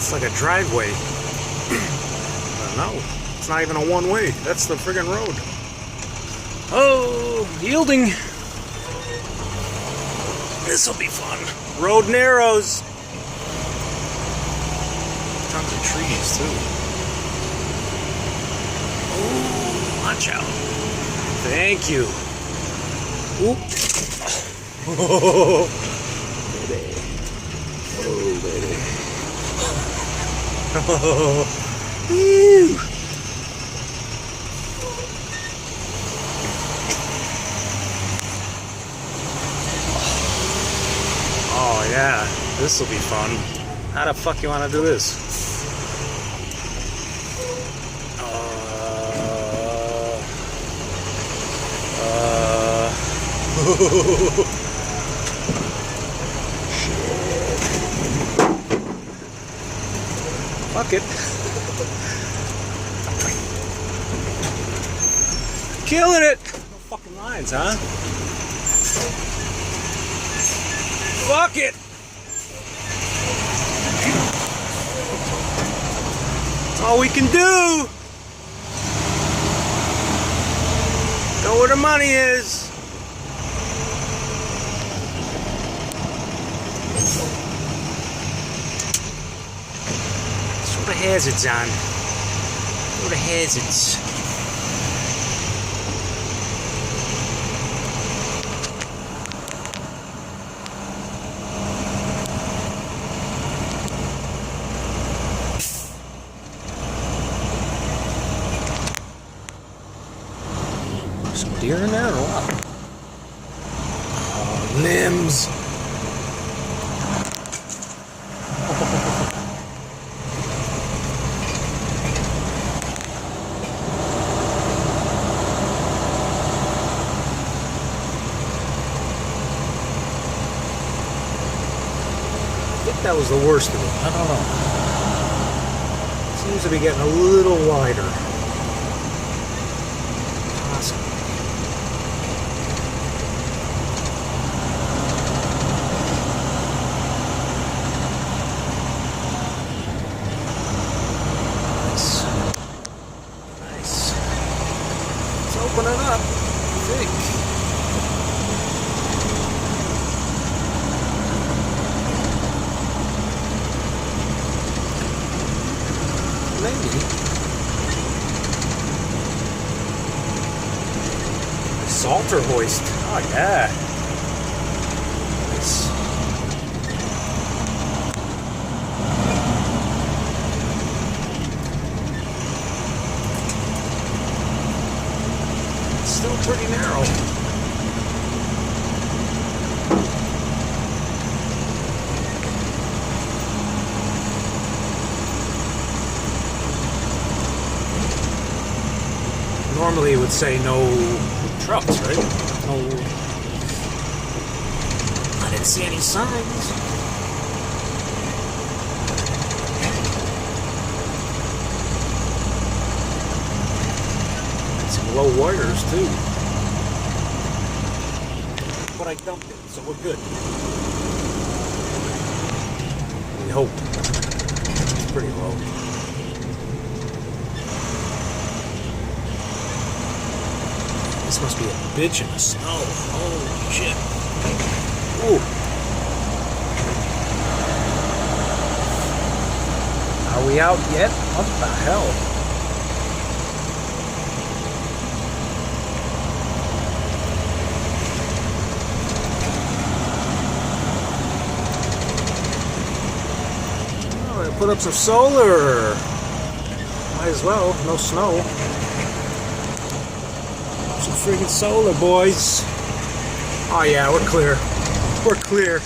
It's like a driveway. No, it's not even a one-way. That's the friggin' road. Oh, yielding. This'll be fun. Road narrows. Tons of trees, too. Oh, watch out. Thank you. Oop. Oh, baby. Oh, baby. Oh. Woo. Oh yeah, this will be fun. How the fuck you want to do this? Fuck it. Killing it! No fucking lines, huh? Fuck it! That's all we can do! Go where the money is! Throw the hazards on. Throw the hazards. Some deer in there or what? Oh, limbs. I think that was the worst of it. I don't know. Seems to be getting a little wider. Awesome. Nice. Nice. Let's open it up. I think. Maybe. Salter hoist. Oh yeah. Nice. It's still pretty narrow. Normally it would say no trucks, right? No. I didn't see any signs. Some low wires too. But I dumped it, so we're good. We hope. It's pretty low. This must be a bitch in the snow. Holy shit. Ooh. Are we out yet? What the hell? Oh, I put up some solar. Might as well. No snow. Some friggin' solar, boys. Oh yeah, we're clear. We're clear.